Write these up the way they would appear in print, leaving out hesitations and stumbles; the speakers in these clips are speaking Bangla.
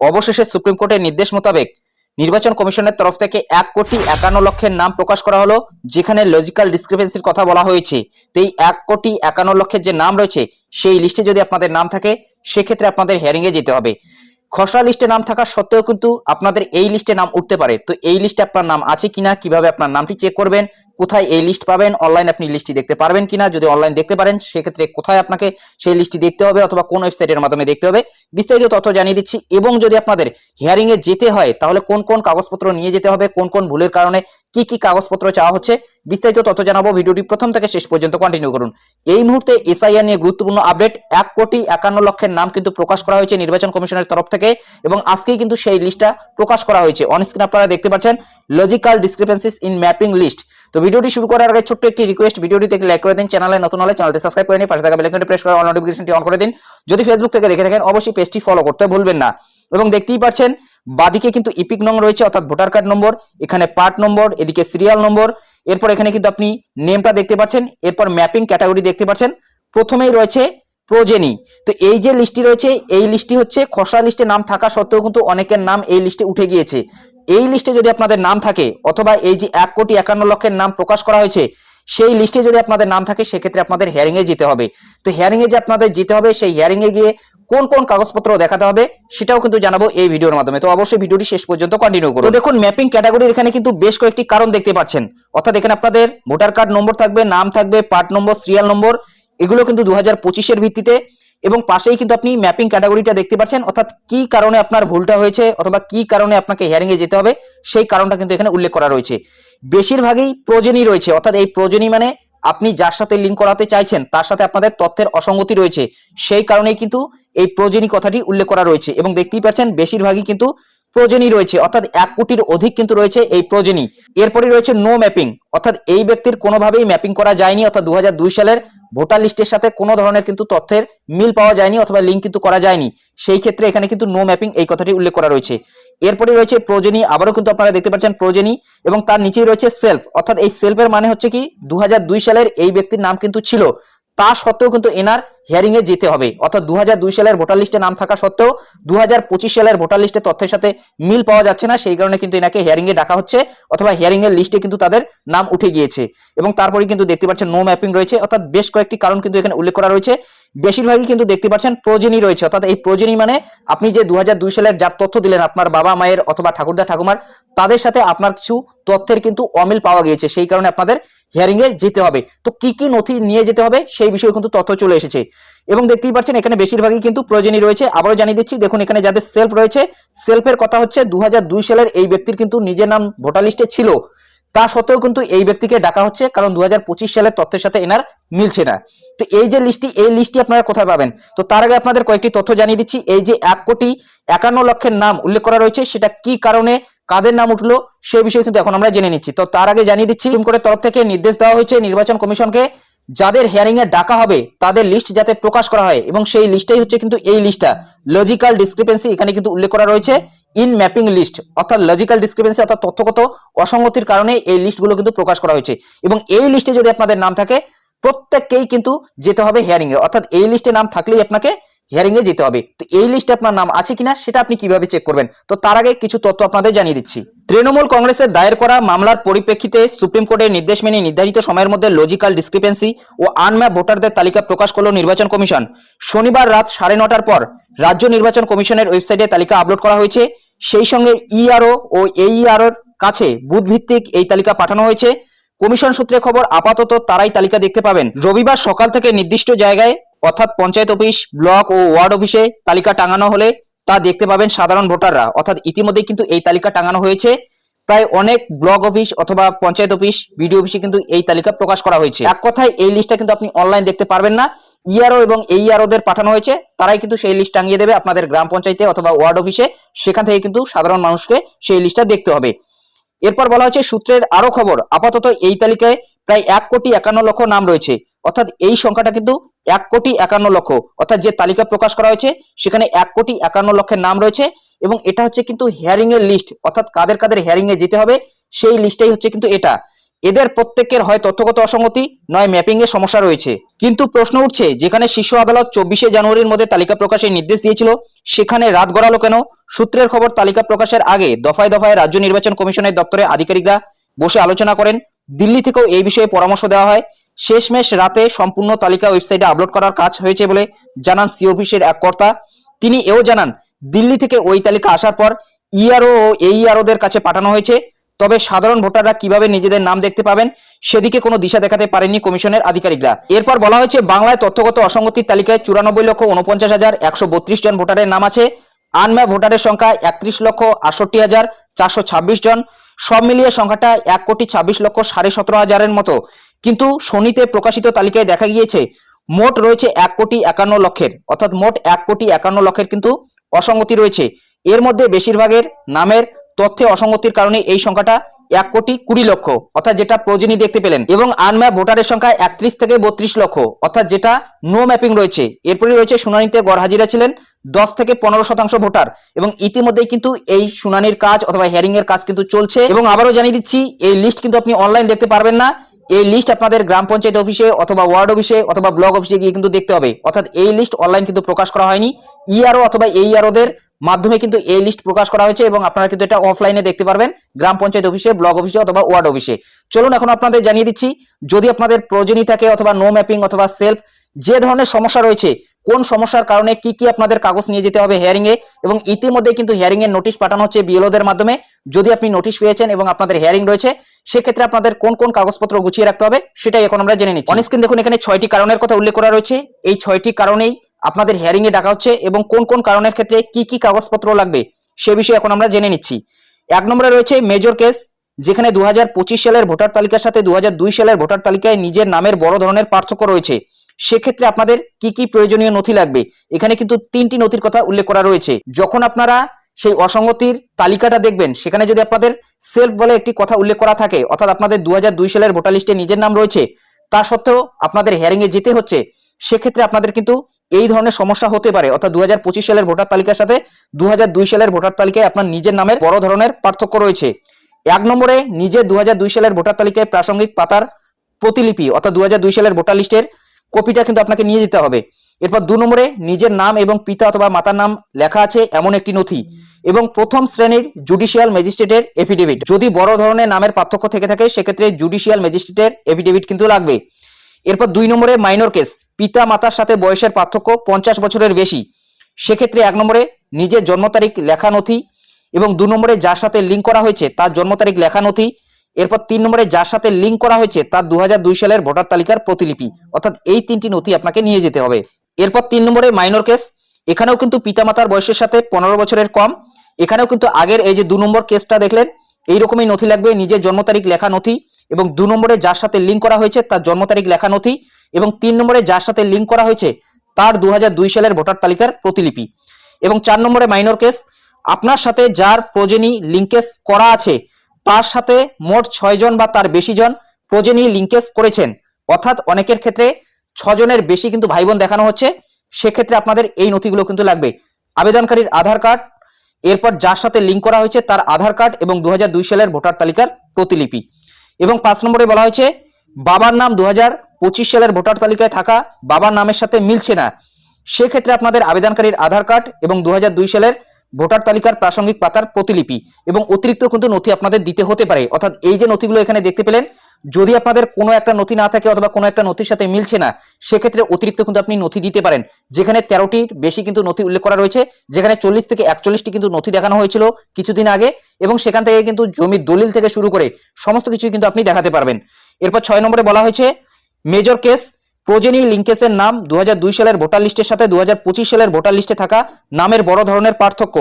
অবশেষে সুপ্রিম কোর্টের নির্দেশ মোতাবেক নির্বাচন কমিশনের তরফ থেকে 1,51,00,000 নাম প্রকাশ করা হলো, যেখানে লজিক্যাল ডিসক্রিপেন্সির কথা বলা হয়েছে। তো এই 1,51,00,000 যে নাম রয়েছে সেই লিস্টে যদি আপনাদের নাম থাকে সেক্ষেত্রে আপনাদের হিয়ারিং এ যেতে হবে। খসড়া লিস্টে নাম থাকা সত্ত্বেও কিন্তু আপনাদের এই লিস্টে নাম উঠতে পারে। তো এই লিস্টে আপনার নাম আছে কিনা, কিভাবে আপনার নামটি চেক করবেন, কোথায় এই লিস্ট পাবেন, অনলাইন আপনি লিস্টটি দেখতে পারবেন কিনা, যদি অনলাইন দেখতে পারেন সেক্ষেত্রে কোথায় আপনাকে সেই লিস্টটি দেখতে হবে অথবা কোন ওয়েবসাইটের মাধ্যমে দেখতে হবে, বিস্তারিত তথ্য জানিয়ে দিচ্ছি। এবং যদি আপনাদের হিয়ারিং এ যেতে হয় তাহলে কোন কোন কাগজপত্র নিয়ে যেতে হবে, কোন কোন ভুলের কারণে কি কি কাগজপত্র চাওয়া হচ্ছে, বিস্তারিত তথ্য জানাবো। ভিডিওটি প্রথম থেকে শেষ পর্যন্ত কন্টিনিউ করুন। এই মুহূর্তে এসআইআর নিয়ে গুরুত্বপূর্ণ আপডেট। 1,51,00,000 নাম কিন্তু প্রকাশ করা হয়েছে নির্বাচন কমিশনের তরফ থেকে এবং আজকেই কিন্তু সেই লিস্টটা প্রকাশ করা হয়েছে। অন স্ক্রিন আপনারা দেখতে পাচ্ছেন logical discrepancies in mapping list. তো ভিডিওটি শুরু করার আগে ছোট্ট একটি রিকোয়েস্ট, ভিডিওটি থেকে লাইক করে দিন, চ্যানেলে নতুন হলে চ্যানেলটি সাবস্ক্রাইব করে নিন, পাশে থাকা বেল আইকনটি প্রেস করে অল নোটিফিকেশনটি অন করে দিন। যদি ফেসবুক থেকে দেখে থাকেন অবশ্যই পেজটি ফলো করতে ভুলবেন না। এবং দেখতেই পাচ্ছেন বাদিকে কিন্তু ইপিক নং রয়েছে অর্থাৎ ভোটার কার্ড নম্বর, এখানে পার্ট নম্বর, এদিকে সিরিয়াল নম্বর, এরপর এখানে কিন্তু আপনি নেমটা দেখতে পাচ্ছেন, এরপর ম্যাপিং ক্যাটাগরি দেখতে পাচ্ছেন, প্রথমেই রয়েছে প্রোজেনি। তো এই যে লিস্টটি রয়েছে এই লিস্টটি হচ্ছে খসড়া লিস্টে নাম থাকা সত্ত্বেও কিন্তু অনেকের নাম এই লিস্টে উঠে গিয়েছে। এই লিস্টে যদি আপনাদের নাম থাকে অথবা এই যে 1,51,00,000 নাম প্রকাশ করা হয়েছে সেই লিস্টে যদি আপনাদের নাম থাকে সেক্ষেত্রে আপনাদের হিয়ারিং এ যেতে হবে। তো হিয়ারিং এ যে আপনাদের যেতে হবে সেই হিয়ারিং এ গিয়ে কোন কোন কাগজপত্র দেখাতে হবে সেটাও কিন্তু জানাবো এই ভিডিওর মাধ্যমে। তো অবশ্যই ভিডিওটি শেষ পর্যন্ত কন্টিনিউ করুন। তো দেখুন ম্যাপিং ক্যাটাগরির এখানে কিন্তু বেশ কয়েকটি কারণ দেখতে পাচ্ছেন, অর্থাৎ এখানে আপনাদের ভোটার কার্ড নম্বর থাকবে, নাম থাকবে, পার্ট নম্বর, সিরিয়াল নম্বর, এগুলো কিন্তু 2025-এর ভিত্তিতে। এবং পাশেই কিন্তু আপনি ম্যাপিং ক্যাটাগরিটা দেখতে পাচ্ছেন, অর্থাৎ কি কারণে আপনার ভুলটা হয়েছে অথবা কি কারণে আপনাকে হিয়ারিং এ যেতে হবে সেই কারণটা কিন্তু এখানে উল্লেখ করা রয়েছে। বেশিরভাগই প্রোজেনি রয়েছে, অর্থাৎ এই প্রোজেনি মানে আপনি যার সাথে লিঙ্ক করাতে চাইছেন তার সাথে আপনাদের তথ্যের অসঙ্গতি রয়েছে, সেই কারণেই কিন্তু এই প্রোজেনি কথাটি উল্লেখ করা রয়েছে। এবং দেখতেই পাচ্ছেন বেশিরভাগই কিন্তু প্রোজেনি রয়েছে, অর্থাৎ 1 কোটির অধিক কিন্তু রয়েছে এই প্রোজেনি। এরপরে রয়েছে নো ম্যাপিং, অর্থাৎ এই ব্যক্তির কোনোভাবেই ম্যাপিং করা যায়নি, অর্থাৎ 2002 সালের ভোটার লিস্টের সাথে কোনো ধরনের কিন্তু তথ্যের মিল পাওয়া যায়নি অথবা লিঙ্ক কিন্তু করা যায়নি, সেই ক্ষেত্রে এখানে কিন্তু নো ম্যাপিং এই কথাটি উল্লেখ করা রয়েছে। এরপরে রয়েছে প্রোজেনি, আবারও কিন্তু আপনারা দেখতে পাচ্ছেন প্রোজেনি, এবং তার নিচেই রয়েছে সেলফ, অর্থাৎ এই সেলফের মানে হচ্ছে কি 2002 সালের এই ব্যক্তির নাম কিন্তু ছিল, তা সত্ত্বেও কিন্তু এনার হিয়ারিং এ যেতে হবে। অর্থাৎ 2002 সালের ভোটার লিস্টে নাম থাকা সত্ত্বেও 2025 সালের ভোটার লিস্টের তথ্যের সাথে মিল পাওয়া যাচ্ছে না, সেই কারণে কিন্তু এনাকে হিয়ারিং এ ডাকা হচ্ছে অথবা হিয়ারিং এর লিস্টে কিন্তু তাদের নাম উঠে গিয়েছে। এবং তারপরে কিন্তু দেখতে পাচ্ছেন নো ম্যাপিং রয়েছে, অর্থাৎ বেশ কয়েকটি কারণ কিন্তু এখানে উল্লেখ করা রয়েছে। বেশিরভাগই কিন্তু দেখতে পাচ্ছেন প্রোজেনি রয়েছে, অর্থাৎ এই প্রোজেনি মানে আপনি যে 2002 সালের যার তথ্য দিলেন আপনার বাবা মায়ের অথবা ঠাকুরদা ঠাকুমার, তাদের সাথে আপনার কিছু তথ্যের কিন্তু অমিল পাওয়া গিয়েছে, সেই কারণে আপনাদের হিয়ারিং এ যেতে হবে। তো কি কি নথি নিয়ে যেতে হবে সেই বিষয়ে কিন্তু তথ্য চলে এসেছে। এবং দেখতেই পাচ্ছেন এখানে বেশিরভাগই কিন্তু প্রয়োজনী রয়েছে। আবারও জানিয়ে দিচ্ছি, দেখুন এখানে যাদের সেলফ রয়েছে, সেলফের কথা হচ্ছে 2002 সালের এই ব্যক্তির কিন্তু নিজের নাম ভোটার লিস্টে ছিল, তা সত্ত্বেও কিন্তু এই ব্যক্তিকে ডাকা হচ্ছে কারণ 2025 সালের তথ্যের সাথে এনার মিলছে না। তো এই যে লিস্টটি, এই লিস্টটি আপনারা কোথায় পাবেন? তো তার আগে আপনাদের কয়েকটি তথ্য জানিয়ে দিচ্ছি। এই যে 1,51,00,000 নাম উল্লেখ করা রয়েছে সেটা কি কারণে কাদের নাম উঠলো সেই বিষয়ে কিন্তু এখন আমরা জেনে নিচ্ছি। তো তার আগে জানিয়ে দিচ্ছি, সুপ্রিম কোর্টের তরফ থেকে নির্দেশ দেওয়া হয়েছে নির্বাচন কমিশনকে যাদের হিয়ারিং এ ডাকা হবে তাদের লিস্ট যাতে প্রকাশ করা হয়, এবং সেই লিস্টটাই হচ্ছে কিন্তু এই লিস্টটা লজিক্যাল ডিসক্রিপেন্সি, এখানে কিন্তু উল্লেখ করা রয়েছে ইন ম্যাপিং লিস্ট, অর্থাৎ লজিক্যাল ডিসক্রিপেন্সি অর্থাৎ তথ্যগত অসঙ্গতির কারণে এই লিস্টগুলো কিন্তু প্রকাশ করা হয়েছে। এবং এই লিস্টে যদি আপনাদের নাম থাকে প্রত্যেককেই কিন্তু যেতে হবে হিয়ারিং এ, অর্থাৎ এই লিস্টে নাম থাকলেই আপনাকে হিয়ারিং এ যেতে হবে। তো এই লিস্টে আপনার নাম আছে কিনা সেটা আপনি কিভাবে চেক করবেন? তো তার আগে কিছু তথ্য আপনাদের জানিয়ে দিচ্ছি। তৃণমূল কংগ্রেসের দায়ের করা মামলার পরিপ্রেক্ষিতে সুপ্রিম কোর্টের নির্দেশ মেনে নির্ধারিত সময়ের মধ্যে লজিক্যাল ডিসক্রিপেন্সি ও আনম্যাপ ভোটারদের তালিকা প্রকাশ করল নির্বাচন কমিশন। শনিবার রাত 9:30টার পর রাজ্য নির্বাচন কমিশনের ওয়েবসাইটে তালিকা আপলোড করা হয়েছে। সেই সঙ্গে ইআরও ও এইআরওর কাছে বুথ ভিত্তিক এই তালিকা পাঠানো হয়েছে। কমিশন সূত্রে খবর, আপাতত তারাই তালিকা দেখতে পাবেন। রবিবার সকাল থেকে নির্দিষ্ট জায়গায় অর্থাৎ পঞ্চায়েত অফিস, ব্লক ও ওয়ার্ড অফিসে তালিকা টাঙানো হলে তা দেখতে পাবেন সাধারণ ভোটাররা, অর্থাৎ ইতিমধ্যেই কিন্তু এই তালিকা টাঙানো হয়েছে। প্রায় অনেক ব্লক অফিস অথবা পঞ্চায়েত অফিস, বিডিও অফিসে কিন্তু এই তালিকা প্রকাশ করা হয়েছে। এক কথায় এই লিস্টটা কিন্তু আপনি অনলাইন দেখতে পারবেন না, ইআরও এবং এইআরওদের পাঠানো হয়েছে, তারাই কিন্তু সেই লিস্ট টাঙিয়ে দেবে আপনাদের গ্রাম পঞ্চায়েতে অথবা ওয়ার্ড অফিসে, সেখান থেকে কিন্তু সাধারণ মানুষকে সেই লিস্টটা দেখতে হবে। এরপর বলা হয়েছে সূত্রের আরো খবর, আপাতত এই তালিকায় প্রায় 1,51,00,000 নাম রয়েছে, অর্থাৎ এই সংখ্যাটা কিন্তু 1,51,00,000, অর্থাৎ যে তালিকা প্রকাশ করা হয়েছে সেখানে 1,51,00,000 নাম রয়েছে। এবং এটা হচ্ছে কিন্তু হিয়ারিং এর লিস্ট, অর্থাৎ কাদের কাদের হিয়ারিং এ যেতে হবে সেই লিস্টটাই হচ্ছে কিন্তু এটা। এদের প্রত্যেকের হয় তথ্যগত অসঙ্গতি নয় ম্যাপিং এর সমস্যা রয়েছে। কিন্তু প্রশ্ন উঠছে, যেখানে শীর্ষ আদালত 24শে জানুয়ারির মধ্যে তালিকা প্রকাশের নির্দেশ দিয়েছিল, সেখানে রাত গড়ালো কেন? সূত্রের খবর, তালিকা প্রকাশের আগে দফায় দফায় রাজ্য নির্বাচন কমিশনের দপ্তরে আধিকারিকরা বসে আলোচনা করেন। দিল্লি থেকেও এই বিষয়ে পরামর্শ দেওয়া হয়। শেষমেশ রাতে সম্পূর্ণ তালিকা ওয়েবসাইটে আপলোড করার কাজ হয়েছে বলে জানান সি অফিসের এক কর্তা। তিনি এও জানান, দিল্লি থেকে ওই তালিকা আসার পর ইআরও ও এইআরওদের কাছে পাঠানো হয়েছে। তবে সাধারণ ভোটাররা কিভাবে নিজেদের নাম দেখতে পাবেন সেদিকে কোনো দিশা দেখাতে পারেননি কমিশনের আধিকারিকরা। এরপর বলা হয়েছে, বাংলায় তথ্যগত অসঙ্গতির তালিকায় 94,49,132 জন ভোটারের নাম আছে। আনম্যাপ ভোটারের সংখ্যা 31,68,426 জন। সব মিলিয়ে সংখ্যাটা 1,26,17,500 মতো। কিন্তু শনিতে প্রকাশিত তালিকায় দেখা গিয়েছে মোট রয়েছে 1,51,00,000, অর্থাৎ মোট 1,51,00,000 কিন্তু অসঙ্গতি রয়েছে। এর মধ্যে বেশিরভাগের নামের তথ্যে অসঙ্গতির কারণে এই সংখ্যাটা 1,20,00,000, অর্থাৎ যেটা প্রয়োজনীয় দেখতে পেলেন। এবং আনম্যাপ ভোটারের সংখ্যা 31 থেকে 32 লক্ষ, অর্থাৎ যেটা নো ম্যাপিং রয়েছে। এরপরে রয়েছে শুনানিতে গড় হাজিরা ছিলেন 10 থেকে 15% ভোটার, এবং ইতিমধ্যেই কিন্তু এই শুনানির কাজ অথবা হিয়ারিং এর কাজ কিন্তু চলছে। এবং আবারও জানিয়ে দিচ্ছি, এই লিস্ট কিন্তু আপনি অনলাইন দেখতে পারবেন না। এই লিস্ট আপনাদের গ্রাম পঞ্চায়েত অফিসে অথবা ওয়ার্ড অফিসে অথবা ব্লক অফিসে গিয়ে কিন্তু দেখতে হবে। অর্থাৎ এই লিস্ট অনলাইন কিন্তু প্রকাশ করা হয়নি। ইআরও অথবা এইআরওদের মাধ্যমে কিন্তু এই লিস্ট প্রকাশ করা হয়েছে, এবং আপনারা কিন্তু এটা অফলাইনে দেখতে পারবেন গ্রাম পঞ্চায়েত অফিসে, ব্লক অফিসে অথবা ওয়ার্ড অফিসে। চলুন এখন আপনাদের জানিয়ে দিচ্ছি, যদি আপনাদের প্রয়োজনই থাকে অথবা নো ম্যাপিং অথবা সেলফ, যে ধরনের সমস্যা রয়েছে, কোন সমস্যার কারণে কি কি আপনাদের কাগজ নিয়ে যেতে হবে হিয়ারিং এ, এবং ইতিমধ্যে কিন্তু হিয়ারিং এর নোটিশ পাঠানো হচ্ছে বিএলওদের মাধ্যমে। যদি আপনি নোটিশ পেয়েছেন এবং আপনাদের হিয়ারিং রয়েছে, সেক্ষেত্রে আপনাদের কোন কোন কাগজপত্র গুছিয়ে রাখতে হবে সেটাই এখন আমরা জেনে নিচ্ছি। অনস্ক্রিন দেখুন, এখানে 6টি কারণের কথা উল্লেখ করা রয়েছে। এই 6টি কারণেই আপনাদের হিয়ারিং এ ডাকা হচ্ছে, এবং কোন কোন কারণের ক্ষেত্রে কি কি কাগজপত্র লাগবে সে বিষয়ে এখন আমরা জেনে নিচ্ছি। 1 নম্বরে রয়েছে মেজর কেস, যেখানে 2025 সালের ভোটার তালিকার সাথে 2002 সালের ভোটার তালিকায় নিজের নামের বড় ধরনের পার্থক্য রয়েছে। সেক্ষেত্রে আপনাদের কি কি প্রয়োজনীয় নথি লাগবে, এখানে কিন্তু 3টি নথির কথা উল্লেখ করা রয়েছে। যখন আপনারা সেই অসঙ্গতির তালিকাটা দেখবেন, সেখানে যদি আপনাদের সেলফ বলে একটি কথা উল্লেখ করা থাকে, অর্থাৎ আপনাদের 2002 সালের ভোটার লিস্টে নিজের নাম রয়েছে, তা সত্ত্বেও আপনাদের হিয়ারিং এ যেতে হচ্ছে, সেক্ষেত্রে আপনাদের কিন্তু এই ধরনের সমস্যা হতে পারে। অর্থাৎ 2025 সালের ভোটার তালিকার সাথে 2002 সালের ভোটার তালিকায় আপনার নিজের নামের বড় ধরনের পার্থক্য রয়েছে। 1 নম্বরে নিজের 2002 সালের ভোটার তালিকায় প্রাসঙ্গিক পাতার প্রতিলিপি, অর্থাৎ 2002 সালের ভোটার লিস্টের কপিটা কিন্তু আপনাকে নিয়ে যেতে হবে। এরপর 2 নম্বরে নিজের নাম এবং পিতা অথবা মাতার নাম লেখা আছে এমন একটি নথি, এবং প্রথম শ্রেণীর জুডিশিয়াল ম্যাজিস্ট্রেটের এফিডেভিট। যদি বড় ধরনের নামের পার্থক্য থেকে থাকে, সেক্ষেত্রে জুডিশিয়াল ম্যাজিস্ট্রেটের এফিডেভিট কিন্তু লাগবে। এরপর 2 নম্বরে মাইনর কেস, পিতা মাতার সাথে বয়সের পার্থক্য 50 বছরের বেশি। সেক্ষেত্রে 1 নম্বরে নিজের জন্ম তারিখ লেখা নথি, এবং 2 নম্বরে যার সাথে লিঙ্ক করা হয়েছে তার জন্ম তারিখ লেখা নথি। এরপর 3 নম্বরে যার সাথে লিঙ্ক করা হয়েছে তার 2002 সালের ভোটার তালিকার প্রতিলিপি। অর্থাৎ এই 3টি নথি আপনাকে নিয়ে যেতে হবে। এরপর 3 নম্বরে মাইনর কেস, এখানেও কিন্তু পিতামাতার বয়সের সাথে 15 বছরের কম। এখানেও কিন্তু আগের এই যে 2 নম্বর কেসটা দেখলেন, এইরকমই নথি লাগবে, নিজের জন্ম তারিখ লেখা নথি, এবং 2 নম্বরে যার সাথে লিঙ্ক করা হয়েছে তার জন্ম তারিখ লেখা নথি, এবং 3 নম্বরে যার সাথে লিঙ্ক করা হয়েছে তার 2002 সালের ভোটার তালিকার প্রতিলিপি। এবং 4 নম্বরে মাইনর কেস, আপনার সাথে যার প্রজেনি লিঙ্কেজ করা আছে তার সাথে মোট 6 জন বা তার বেশি জন প্রজেনি লিঙ্কেজ করেছেন। অর্থাৎ অনেকের ক্ষেত্রে 6 জনের বেশি কিন্তু ভাই বোন দেখানো হচ্ছে, সেক্ষেত্রে আপনাদের এই নথিগুলো কিন্তু লাগবে। আবেদনকারীর আধার কার্ড, এরপর যার সাথে লিঙ্ক করা হয়েছে তার আধার কার্ড, এবং 2002 সালের ভোটার তালিকার প্রতিলিপি। এবং 5 নম্বরে বলা হয়েছে বাবার নাম 2025 সালের ভোটার তালিকায় থাকা বাবার নামের সাথে মিলছে না। সেক্ষেত্রে আপনাদের আবেদনকারীর আধার কার্ড এবং 2002 সালের ভোটার তালিকার প্রাসঙ্গিক পাতার প্রতিলিপি, এবং অতিরিক্ত কিন্তু নথি আপনাদের দিতে হতে পারে। অর্থাৎ এই যে নথিগুলো এখানে দেখতে পেলেন, যদি আপনাদের কোনো একটা নথি না থাকে অথবা কোনো একটা নথির সাথে মিলছে না, সেক্ষেত্রে অতিরিক্ত কিন্তু আপনি নথি দিতে পারেন। যেখানে 13টির বেশি কিন্তু নথি উল্লেখ করা রয়েছে, যেখানে 40 থেকে 41টি কিন্তু নথি দেখানো হয়েছিল কিছুদিন আগে, এবং সেখান থেকে কিন্তু জমির দলিল থেকে শুরু করে সমস্ত কিছুই কিন্তু আপনি দেখাতে পারবেন। এরপর 6 নম্বরে বলা হয়েছে মেজর কেস, প্রজেনি লিঙ্কেজের নাম 2002 সালের ভোটার লিস্টের সাথে 2025 সালের ভোটার লিস্টে থাকা নামের বড় ধরনের পার্থক্য।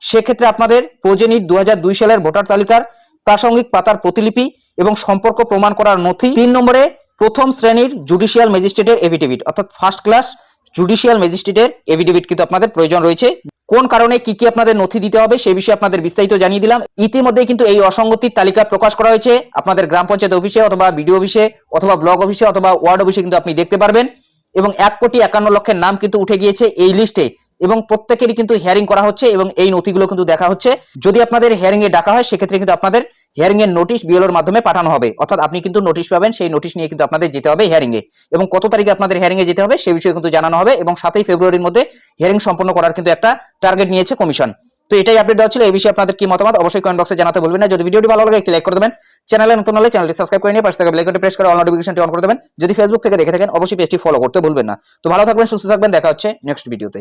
সেক্ষেত্রে আপনাদের প্রজেনির 2002 সালের ভোটার তালিকার প্রাসঙ্গিক পাতার প্রতিলিপি এবং সম্পর্ক প্রমাণ করার নথি। 3 নম্বরে প্রথম শ্রেণীর জুডিশিয়াল ম্যাজিস্ট্রেটের এফিডেভিট, অর্থাৎ ফার্স্ট ক্লাস জুডিশিয়াল ম্যাজিস্ট্রেটের এফিডেভিট কিন্তু আপনাদের প্রয়োজন রয়েছে। কোন কারণে কি কি আপনাদের নথি দিতে হবে সেই বিষয়ে আপনাদের বিস্তারিত জানিয়ে দিলাম। ইতিমধ্যে কিন্তু এই অসঙ্গতির তালিকা প্রকাশ করা হয়েছে আপনাদের গ্রাম পঞ্চায়েত অফিসে অথবা বিডিও অফিসে অথবা ব্লক অফিসে অথবা ওয়ার্ড অফিসে কিন্তু আপনি দেখতে পারবেন, এবং 1,51,00,000 নাম কিন্তু উঠে গিয়েছে এই লিস্টে। এবং প্রত্যেকেরই কিন্তু হিয়ারিং করা হচ্ছে এবং এই নথিগুলো কিন্তু দেখা হচ্ছে। যদি আপনাদের হিয়ারিং এ ডাকা হয় সেক্ষেত্রে কিন্তু আপনাদের হিয়ারিং এর নোটিশ বিএলওর মাধ্যমে পাঠানো হবে, অর্থাৎ আপনি কিন্তু নোটিশ পাবেন, সেই নোটিশ নিয়ে কিন্তু আপনাদের যেতে হবে হিয়ারিং এ, এবং কত তারিখে আপনাদের হিয়ারিং এ যেতে হবে সেই বিষয়ে কিন্তু জানানো হবে, এবং 7ই ফেব্রুয়ারির মধ্যে হিয়ারিং সম্পন্ন করার কিন্তু একটা টার্গেট নিয়েছে কমিশন। তো এটাই আপডেট দেওয়া ছিল। এই বিষয়ে আপনাদের কি মতামত অবশ্যই কমেন্ট বক্সে জানাতে ভুলবেন না। যদি ভিডিওটি ভালো লাগে একটি লাইক করে দেবেন, চ্যানেলে নতুন হলে চ্যানেলটি সাবস্ক্রাইব করে নিয়ে পাশে থাকা বেল আইকনটি প্রেস করে অল নোটিফিকেশনটি অন করে দেবেন। যদি ফেসবুক থেকে দেখে থাকেন অবশ্যই পেজটি ফলো করতে ভুলবেন না। তো ভালো থাকবেন, সুস্থ থাকবেন, দেখা হচ্ছে নেক্সট ভিডিওতে।